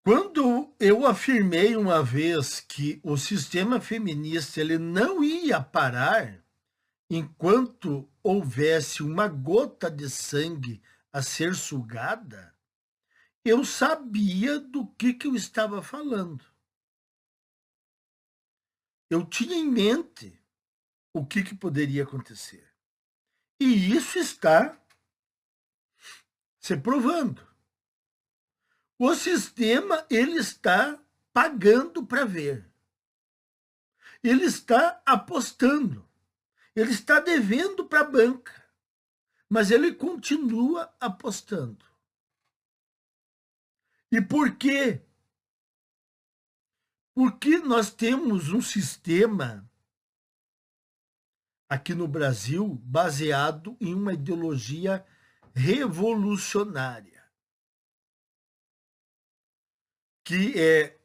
Quando eu afirmei uma vez que o sistema feminista ele não ia parar enquanto houvesse uma gota de sangue a ser sugada, eu sabia do que eu estava falando. Eu tinha em mente o que poderia acontecer. E isso está se provando. O sistema ele está pagando para ver. Ele está apostando. Ele está devendo para a banca, mas ele continua apostando. E por quê? Porque nós temos um sistema aqui no Brasil baseado em uma ideologia revolucionária, que é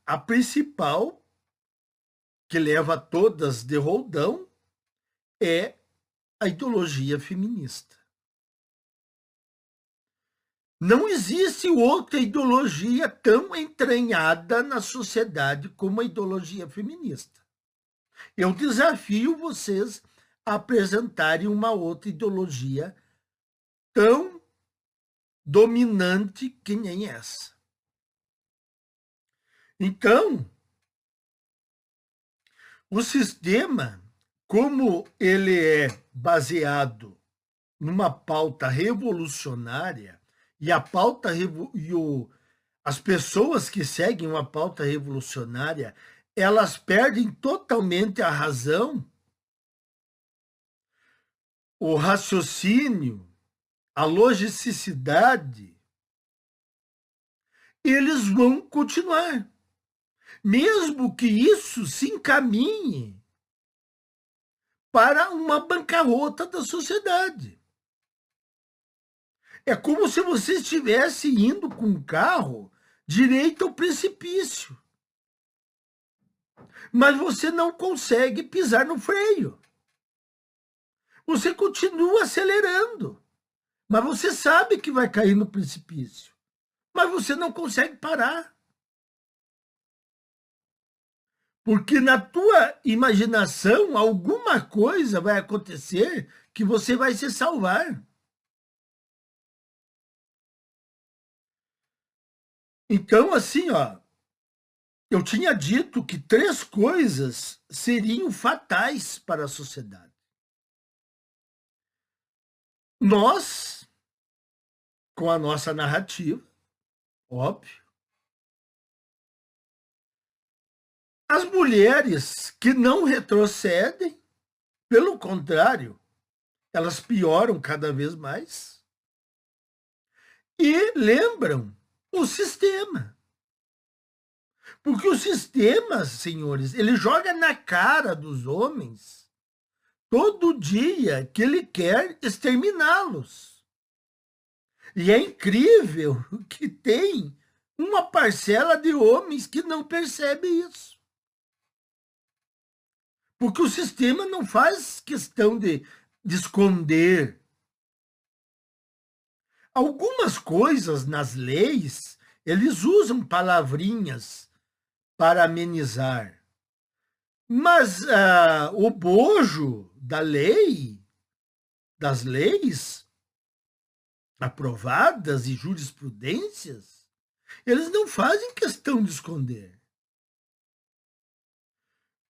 a principal, que leva todas de roldão, é a ideologia feminista. Não existe outra ideologia tão entranhada na sociedade como a ideologia feminista. Eu desafio vocês a apresentarem uma outra ideologia tão dominante que nem essa. Então, o sistema, como ele é baseado numa pauta revolucionária, e a pauta as pessoas que seguem uma pauta revolucionária, elas perdem totalmente a razão, o raciocínio, a logicidade, eles vão continuar. Mesmo que isso se encaminhe para uma bancarrota da sociedade. É como se você estivesse indo com um carro direito ao precipício, mas você não consegue pisar no freio. Você continua acelerando, mas você sabe que vai cair no precipício, mas você não consegue parar. Porque na tua imaginação alguma coisa vai acontecer que você vai se salvar. Então, assim, ó, eu tinha dito que 3 coisas seriam fatais para a sociedade. Nós, com a nossa narrativa, óbvio. As mulheres que não retrocedem, pelo contrário, elas pioram cada vez mais. E lembram o sistema. Porque o sistema, senhores, ele joga na cara dos homens todo dia que ele quer exterminá-los. E é incrível que tem uma parcela de homens que não percebe isso. Porque o sistema não faz questão de esconder. Algumas coisas nas leis, eles usam palavrinhas para amenizar. Mas o bojo da lei, das leis aprovadas e jurisprudências, eles não fazem questão de esconder.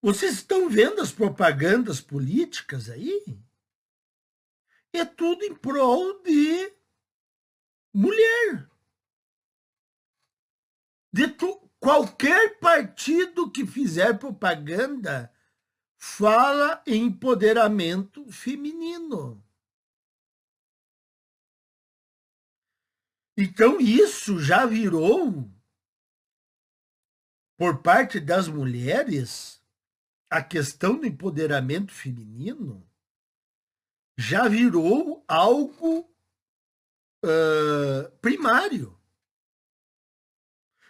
Vocês estão vendo as propagandas políticas aí? É tudo em prol de mulher. Qualquer partido que fizer propaganda fala em empoderamento feminino. Então, isso já virou, por parte das mulheres, a questão do empoderamento feminino já virou algo primário.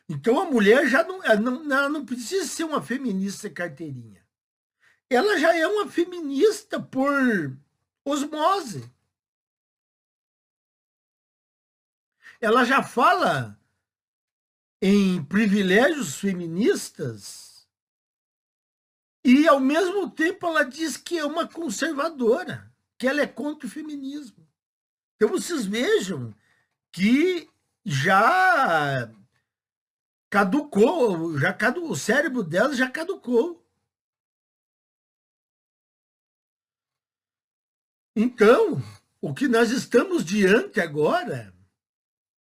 Então, a mulher já ela não precisa ser uma feminista carteirinha. Ela já é uma feminista por osmose. Ela já fala em privilégios feministas e, ao mesmo tempo, ela diz que é uma conservadora, que ela é contra o feminismo. Então, vocês vejam que já caducou, o cérebro dela já caducou. Então, o que nós estamos diante agora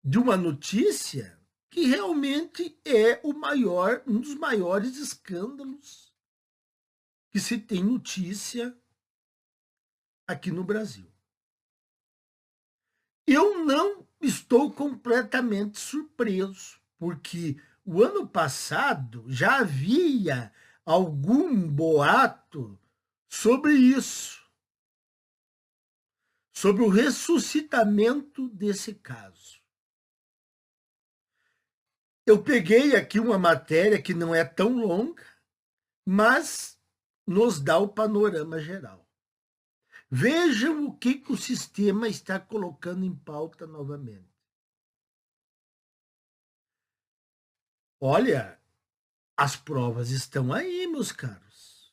de uma notícia que realmente é um dos maiores escândalos que se tem notícia aqui no Brasil. Eu não estou completamente surpreso, porque o ano passado já havia algum boato sobre isso, sobre o ressuscitamento desse caso. Eu peguei aqui uma matéria que não é tão longa, mas nos dá o panorama geral. Vejam o que o sistema está colocando em pauta novamente. Olha, as provas estão aí, meus caros.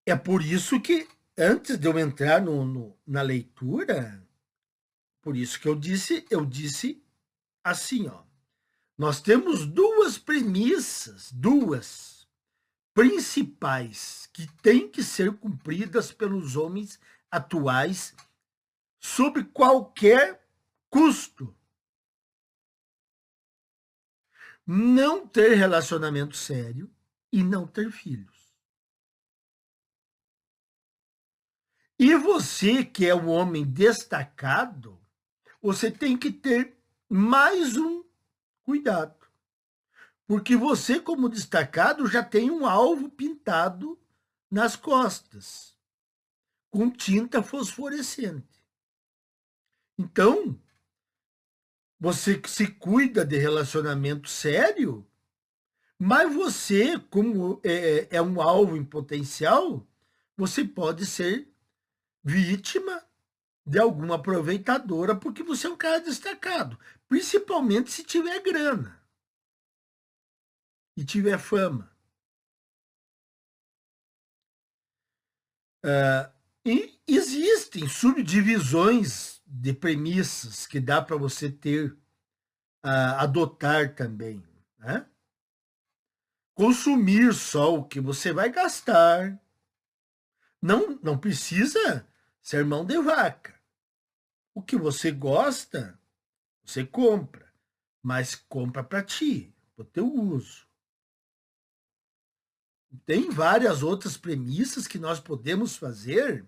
É por isso que, antes de eu entrar na leitura, por isso que eu disse assim, ó. Nós temos duas premissas, duas principais, que têm que ser cumpridas pelos homens atuais sob qualquer custo. Não ter relacionamento sério e não ter filhos. E você, que é um homem destacado, você tem que ter mais um cuidado. Porque você, como destacado, já tem um alvo pintado nas costas, com tinta fosforescente. Então, você se cuida de relacionamento sério, mas você, como é um alvo em potencial, você pode ser vítima de alguma aproveitadora, porque você é um cara destacado, principalmente se tiver grana e tiver fama. E existem subdivisões de premissas que dá para você ter, adotar também, né? Consumir só o que você vai gastar. Não precisa ser mão de vaca. O que você gosta, você compra, mas compra para ti, para o teu uso. Tem várias outras premissas que nós podemos fazer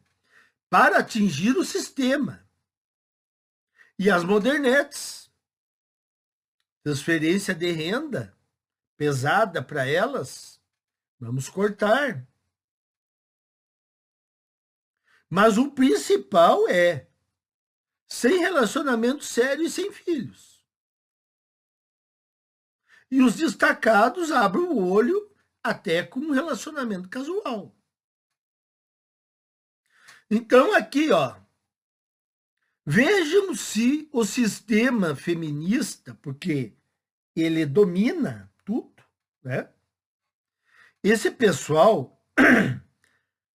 para atingir o sistema. E as modernetes, transferência de renda pesada para elas, vamos cortar. Mas o principal é sem relacionamento sério e sem filhos. E os destacados abrem o olho até com um relacionamento casual. Então, aqui, ó, vejam se o sistema feminista, porque ele domina tudo, né? Esse pessoal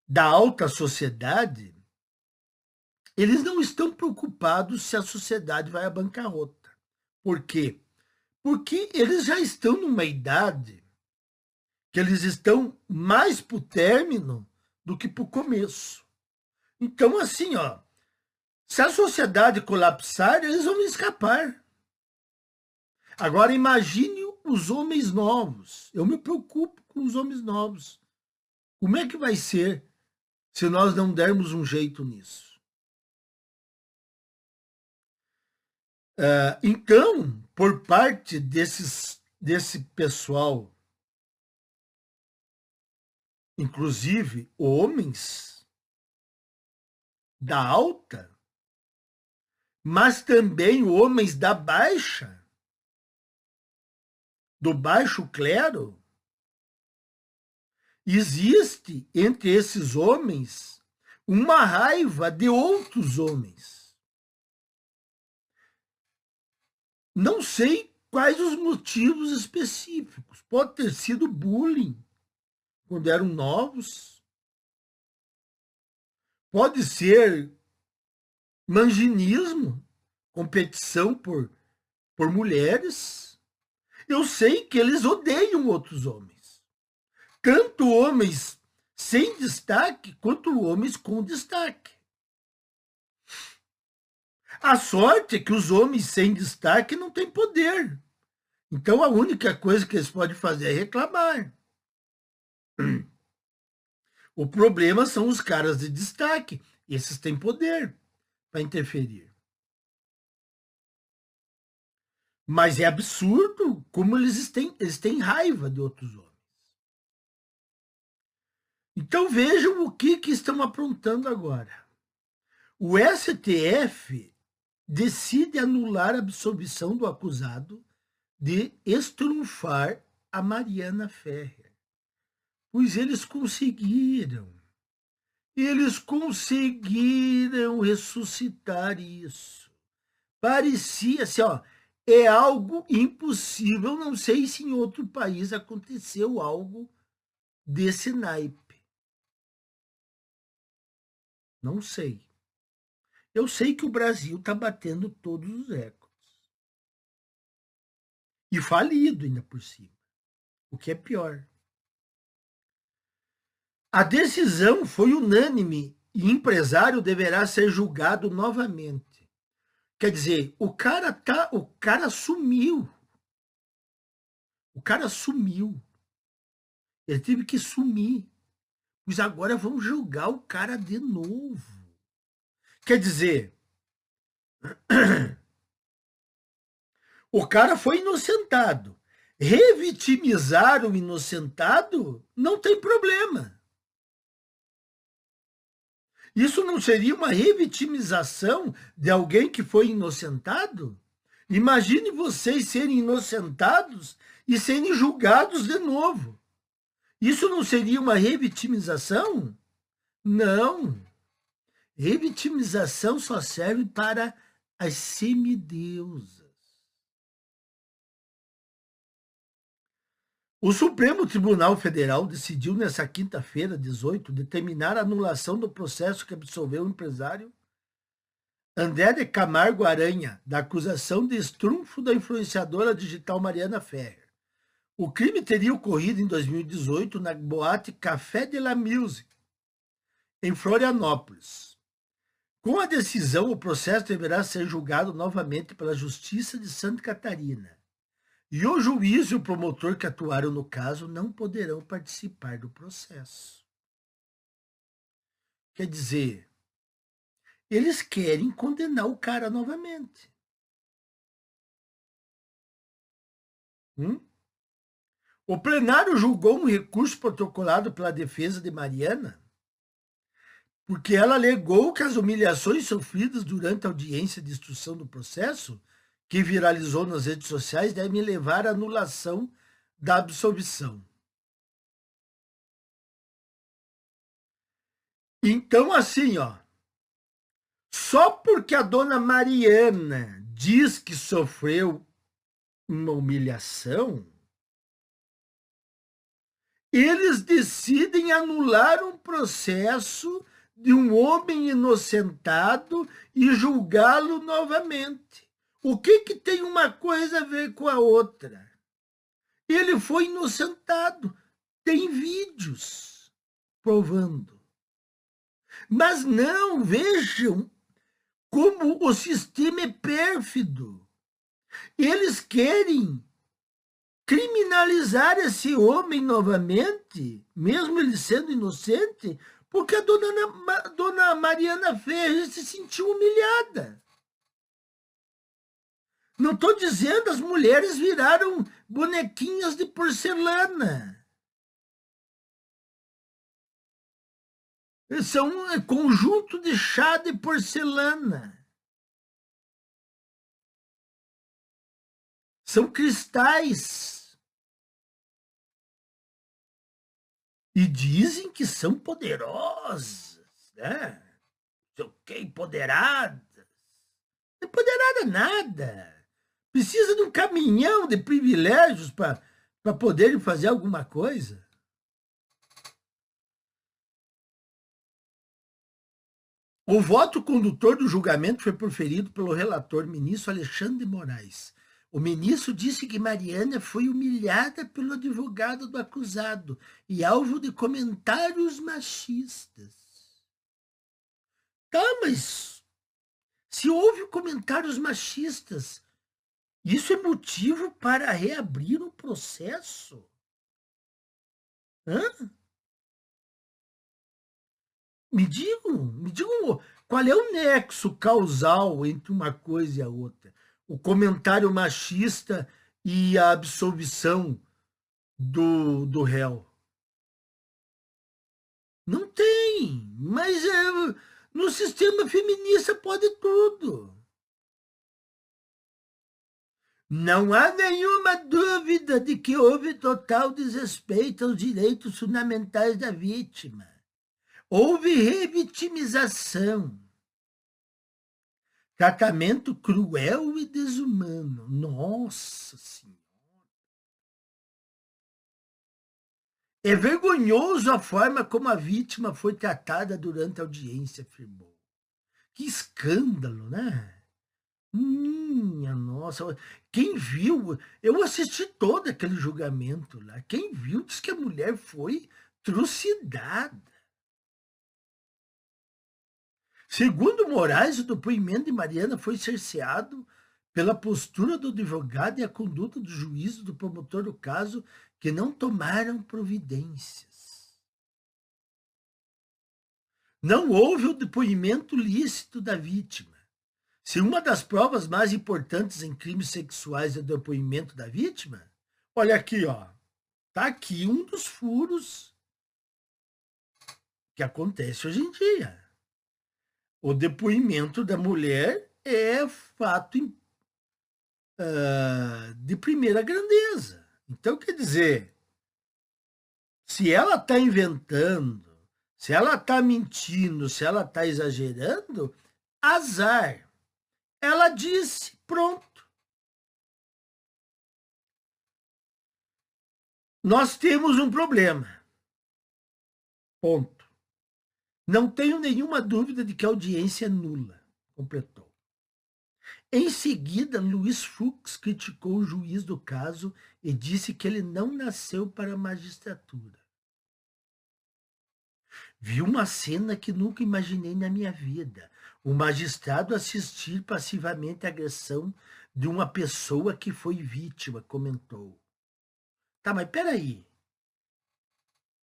da alta sociedade, eles não estão preocupados se a sociedade vai à bancarrota. Por quê? Porque eles já estão numa idade que eles estão mais para o término do que para o começo. Então, assim, ó, se a sociedade colapsar, eles vão escapar. Agora, imagine os homens novos. Eu me preocupo com os homens novos. Como é que vai ser se nós não dermos um jeito nisso? Então, por parte desse pessoal, inclusive homens da alta, mas também homens da baixa, do baixo clero, existe entre esses homens uma raiva de outros homens. Não sei quais os motivos específicos. Pode ter sido bullying quando eram novos. Pode ser manginismo, competição por mulheres. Eu sei que eles odeiam outros homens. Tanto homens sem destaque, quanto homens com destaque. A sorte é que os homens sem destaque não têm poder. Então a única coisa que eles podem fazer é reclamar. O problema são os caras de destaque. Esses têm poder para interferir. Mas é absurdo como eles têm raiva de outros homens. Então vejam o que estão aprontando agora. O STF decide anular a absolvição do acusado de estrunfar a Mariana Ferrer. Pois eles conseguiram. Eles conseguiram ressuscitar isso. Parecia assim, ó, é algo impossível. Não sei se em outro país aconteceu algo desse naipe. Não sei. Eu sei que o Brasil está batendo todos os recordes. E falido ainda por cima. O que é pior. A decisão foi unânime e empresário deverá ser julgado novamente. Quer dizer, o cara sumiu. O cara sumiu. Ele teve que sumir. Pois agora vão julgar o cara de novo. Quer dizer, o cara foi inocentado. Revitimizar o inocentado não tem problema. Isso não seria uma revitimização de alguém que foi inocentado? Imagine vocês serem inocentados e serem julgados de novo. Isso não seria uma revitimização? Não. Revitimização só serve para as semideusas. O Supremo Tribunal Federal decidiu nesta quinta-feira, 18, determinar a anulação do processo que absolveu o empresário André de Camargo Aranha da acusação de estrunfo da influenciadora digital Mariana Ferrer. O crime teria ocorrido em 2018 na boate Café de la Music, em Florianópolis. Com a decisão, o processo deverá ser julgado novamente pela Justiça de Santa Catarina. E o juiz e o promotor que atuaram no caso não poderão participar do processo. Quer dizer, eles querem condenar o cara novamente. O plenário julgou um recurso protocolado pela defesa de Mariana, porque ela alegou que as humilhações sofridas durante a audiência de instrução do processo, que viralizou nas redes sociais, devem levar à anulação da absolvição. Então, assim, ó, só porque a dona Mariana diz que sofreu uma humilhação, eles decidem anular um processo de um homem inocentado e julgá-lo novamente. O que tem uma coisa a ver com a outra? Ele foi inocentado. Tem vídeos provando. Mas não, vejam como o sistema é pérfido. Eles querem criminalizar esse homem novamente, mesmo ele sendo inocente, porque a dona Mariana Ferrer se sentiu humilhada. Não estou dizendo as mulheres viraram bonequinhas de porcelana. São um conjunto de chá de porcelana. São cristais. E dizem que são poderosas, né? Sei o que, empoderadas. Empoderada nada. Precisa de um caminhão de privilégios para poderem fazer alguma coisa? O voto condutor do julgamento foi proferido pelo relator ministro Alexandre de Moraes. O ministro disse que Mariana foi humilhada pelo advogado do acusado e alvo de comentários machistas. Tá, mas se houve comentários machistas, isso é motivo para reabrir o processo? Hã? Me digam qual é o nexo causal entre uma coisa e a outra. O comentário machista e a absolvição do réu. Não tem, mas no sistema feminista pode tudo. Não há nenhuma dúvida de que houve total desrespeito aos direitos fundamentais da vítima. Houve revitimização, tratamento cruel e desumano. Nossa Senhora! É vergonhoso a forma como a vítima foi tratada durante a audiência, afirmou. Que escândalo, né? Minha nossa, quem viu, eu assisti todo aquele julgamento lá, quem viu diz que a mulher foi trucidada. Segundo Moraes, o depoimento de Mariana foi cerceado pela postura do advogado e a conduta do juiz e do promotor do caso, que não tomaram providências. Não houve o depoimento lícito da vítima. Se uma das provas mais importantes em crimes sexuais é o depoimento da vítima, olha aqui, ó, tá aqui um dos furos que acontece hoje em dia. O depoimento da mulher é fato de primeira grandeza. Então, quer dizer, se ela está inventando, se ela está mentindo, se ela está exagerando, azar. Ela disse, pronto. Nós temos um problema. Ponto. Não tenho nenhuma dúvida de que a audiência é nula, completou. Em seguida, Luiz Fux criticou o juiz do caso e disse que ele não nasceu para a magistratura. Vi uma cena que nunca imaginei na minha vida. O magistrado assistir passivamente à agressão de uma pessoa que foi vítima, comentou. Tá, mas peraí.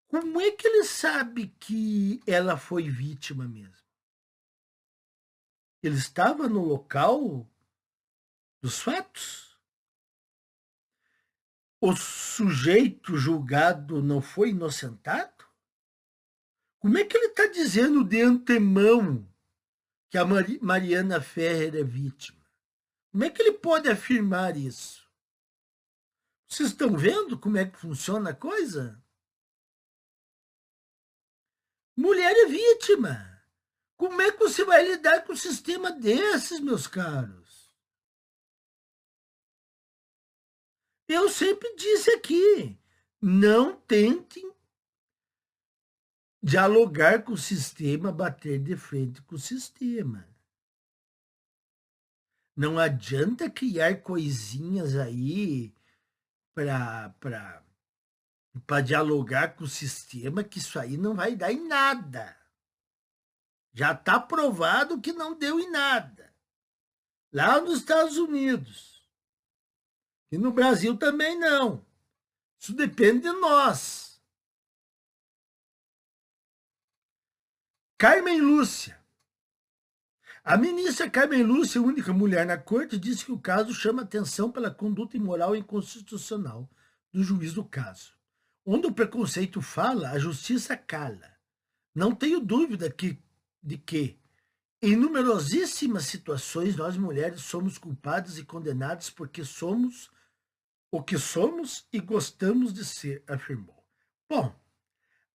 Como é que ele sabe que ela foi vítima mesmo? Ele estava no local dos fatos? O sujeito julgado não foi inocentado? Como é que ele está dizendo de antemão que a Mariana Ferrer é vítima? Como é que ele pode afirmar isso? Vocês estão vendo como é que funciona a coisa? Mulher é vítima. Como é que você vai lidar com um sistema desses, meus caros? Eu sempre disse aqui, não tentem dialogar com o sistema, bater de frente com o sistema. Não adianta criar coisinhas aí para dialogar com o sistema, que isso aí não vai dar em nada. Já está provado que não deu em nada. Lá nos Estados Unidos. E no Brasil também não. Isso depende de nós. Carmen Lúcia. A ministra Carmen Lúcia, única mulher na corte, disse que o caso chama atenção pela conduta imoral e inconstitucional do juiz do caso. Onde o preconceito fala, a justiça cala. Não tenho dúvida de que, em numerosíssimas situações, nós mulheres somos culpadas e condenadas porque somos o que somos e gostamos de ser, afirmou. Bom,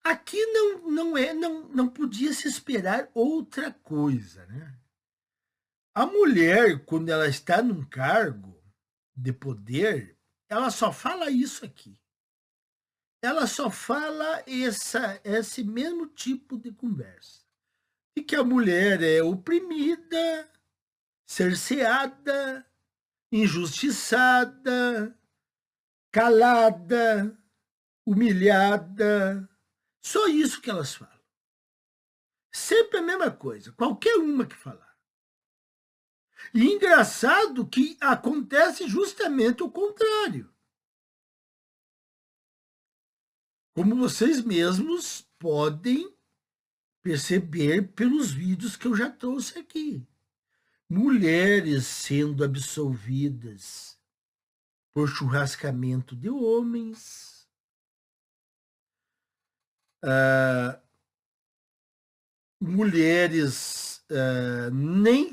aqui não podia se esperar outra coisa, né? A mulher, quando ela está num cargo, de poder, ela só fala isso aqui. Ela só fala esse mesmo tipo de conversa. E que a mulher é oprimida, cerceada, injustiçada, calada, humilhada. Só isso que elas falam. Sempre a mesma coisa, qualquer uma que falar. E engraçado que acontece justamente o contrário. Como vocês mesmos podem perceber pelos vídeos que eu já trouxe aqui. Mulheres sendo absolvidas por churrascamento de homens, mulheres nem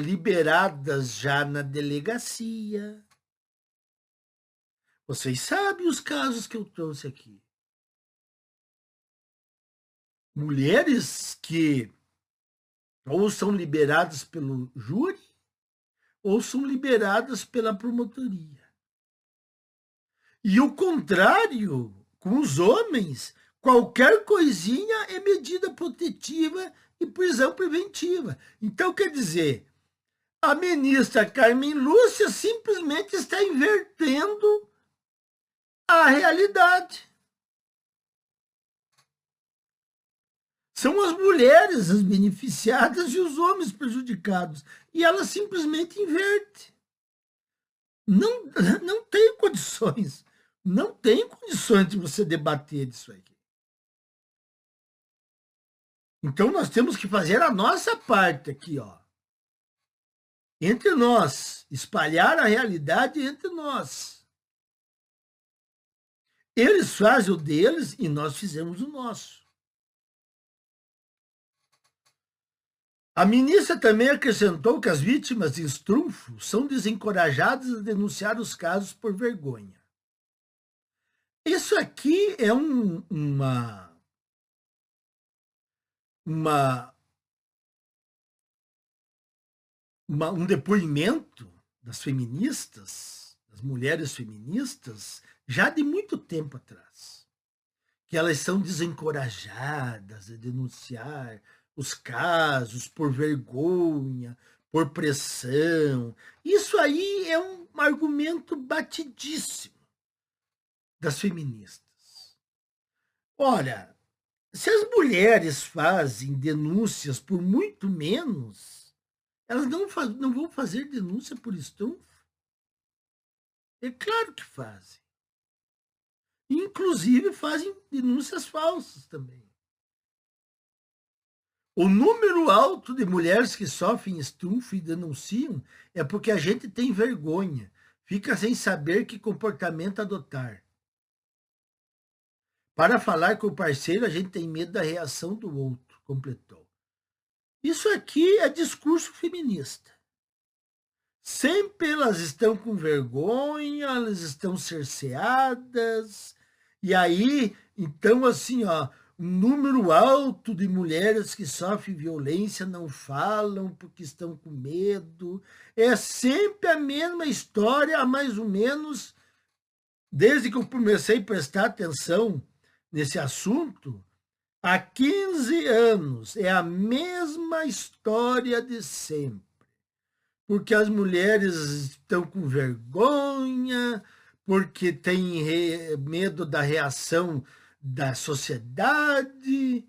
liberadas já na delegacia. Vocês sabem os casos que eu trouxe aqui. Mulheres que ou são liberadas pelo júri ou são liberadas pela promotoria. E o contrário, com os homens, qualquer coisinha é medida protetiva e prisão preventiva. Então, quer dizer, a ministra Carmen Lúcia simplesmente está invertendo a realidade. São as mulheres as beneficiadas e os homens prejudicados. E ela simplesmente inverte. Não tem condições. Não tem condições de você debater isso aqui. Então nós temos que fazer a nossa parte aqui, ó. Entre nós, espalhar a realidade entre nós. Eles fazem o deles e nós fizemos o nosso. A ministra também acrescentou que as vítimas de estrupro são desencorajadas a denunciar os casos por vergonha. Isso aqui é um depoimento das feministas, das mulheres feministas, já de muito tempo atrás, que elas são desencorajadas a denunciar os casos por vergonha, por pressão. Isso aí é um argumento batidíssimo das feministas. Olha, se as mulheres fazem denúncias por muito menos, elas não vão fazer denúncia por estrupro? É claro que fazem. Inclusive fazem denúncias falsas também. O número alto de mulheres que sofrem estupro e denunciam é porque a gente tem vergonha, fica sem saber que comportamento adotar. Para falar com o parceiro, a gente tem medo da reação do outro, completou. Isso aqui é discurso feminista. Sempre elas estão com vergonha, elas estão cerceadas, e aí, então, assim, ó, um número alto de mulheres que sofrem violência não falam porque estão com medo. É sempre a mesma história, há mais ou menos, desde que eu comecei a prestar atenção nesse assunto, há 15 anos. É a mesma história de sempre. Porque as mulheres estão com vergonha, porque têm medo da reação da sociedade.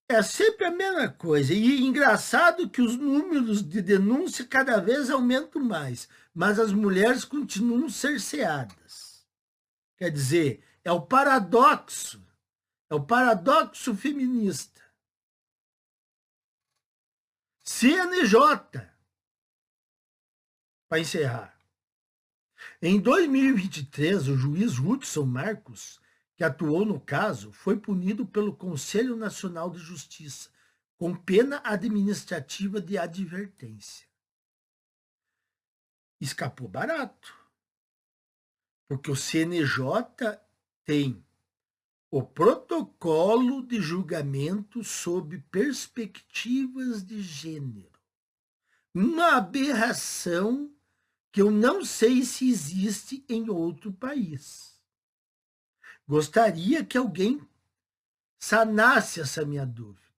É sempre a mesma coisa. E engraçado que os números de denúncia cada vez aumentam mais, mas as mulheres continuam cerceadas. Quer dizer, é o paradoxo feminista. CNJ, para encerrar. Em 2023, o juiz Hudson Marcos, que atuou no caso, foi punido pelo Conselho Nacional de Justiça com pena administrativa de advertência. Escapou barato, porque o CNJ tem o protocolo de julgamento sob perspectivas de gênero. Uma aberração que eu não sei se existe em outro país. Gostaria que alguém sanasse essa minha dúvida.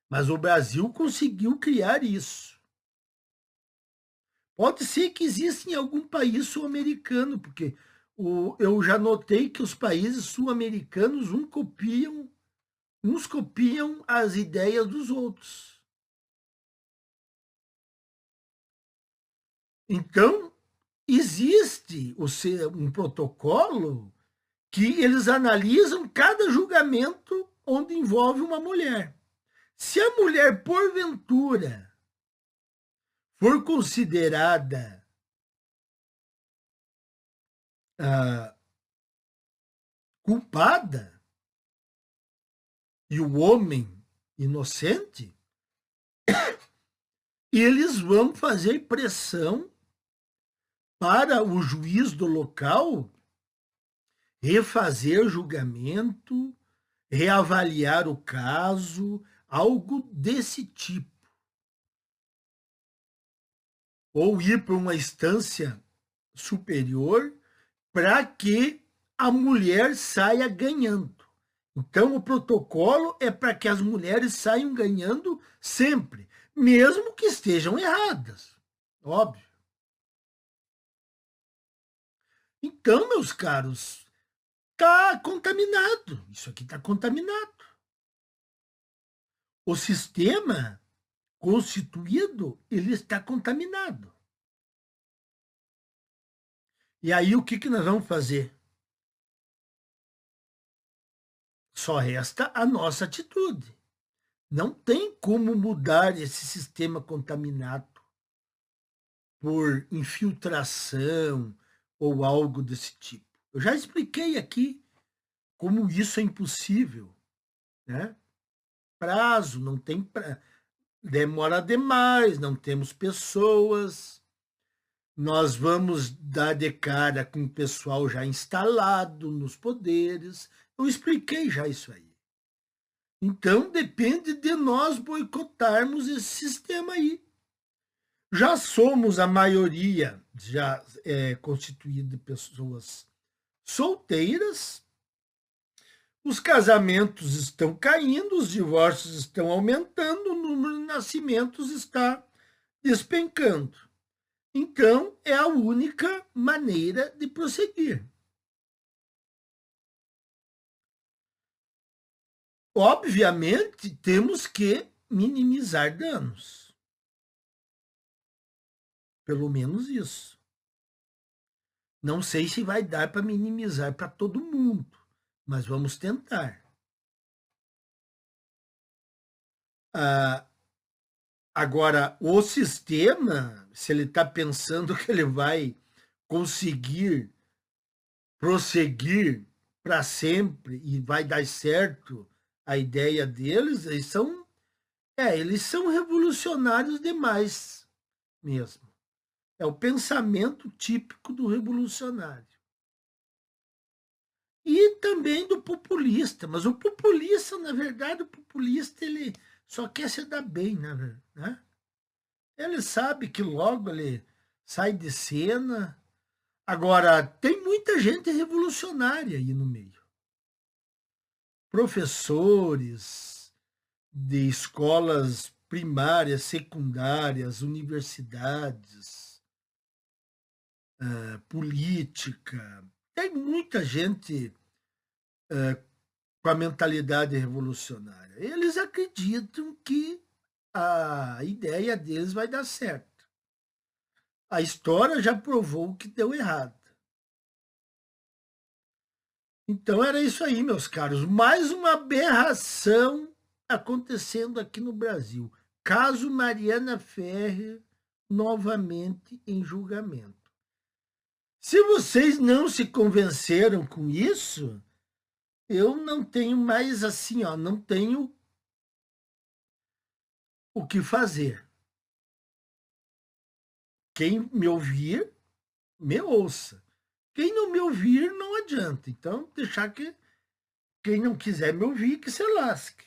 Mas o Brasil conseguiu criar isso. Pode ser que exista em algum país sul-americano, porque eu já notei que os países sul-americanos uns copiam as ideias dos outros. Então, existe um protocolo que eles analisam cada julgamento onde envolve uma mulher. Se a mulher, porventura, for considerada culpada e o homem inocente, eles vão fazer pressão para o juiz do local refazer julgamento, reavaliar o caso, algo desse tipo. Ou ir para uma instância superior para que a mulher saia ganhando. Então, o protocolo é para que as mulheres saiam ganhando sempre, mesmo que estejam erradas. Óbvio. Então, meus caros, está contaminado. Isso aqui está contaminado. O sistema constituído, ele está contaminado. E aí, o que nós vamos fazer? Só resta a nossa atitude. Não tem como mudar esse sistema contaminado por infiltração ou algo desse tipo. Eu já expliquei aqui como isso é impossível, né? Prazo, não tem demora demais, não temos pessoas. Nós vamos dar de cara com o pessoal já instalado nos poderes. Eu expliquei já isso aí. Então, depende de nós boicotarmos esse sistema aí. Já somos a maioria, já constituída de pessoas solteiras, os casamentos estão caindo, os divórcios estão aumentando, o número de nascimentos está despencando. Então, é a única maneira de prosseguir. Obviamente, temos que minimizar danos. Pelo menos isso. Não sei se vai dar para minimizar para todo mundo, mas vamos tentar. Agora, o sistema, se ele está pensando que ele vai conseguir prosseguir para sempre e vai dar certo a ideia deles, eles são revolucionários demais mesmo. É o pensamento típico do revolucionário. E também do populista. Mas o populista, na verdade, ele só quer se dar bem, né? Ele sabe que logo ele sai de cena. Agora, tem muita gente revolucionária aí no meio. Professores de escolas primárias, secundárias, universidades, política. Tem muita gente com a mentalidade revolucionária. Eles acreditam que a ideia deles vai dar certo. A história já provou que deu errado. Então era isso aí, meus caros. Mais uma aberração acontecendo aqui no Brasil. Caso Mariana Ferrer novamente em julgamento. Se vocês não se convenceram com isso, eu não tenho mais assim, não tenho o que fazer. Quem me ouvir, me ouça. Quem não me ouvir, não adianta. Então, deixar que quem não quiser me ouvir, que se lasque.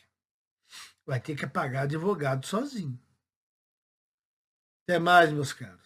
Vai ter que pagar advogado sozinho. Até mais, meus caros.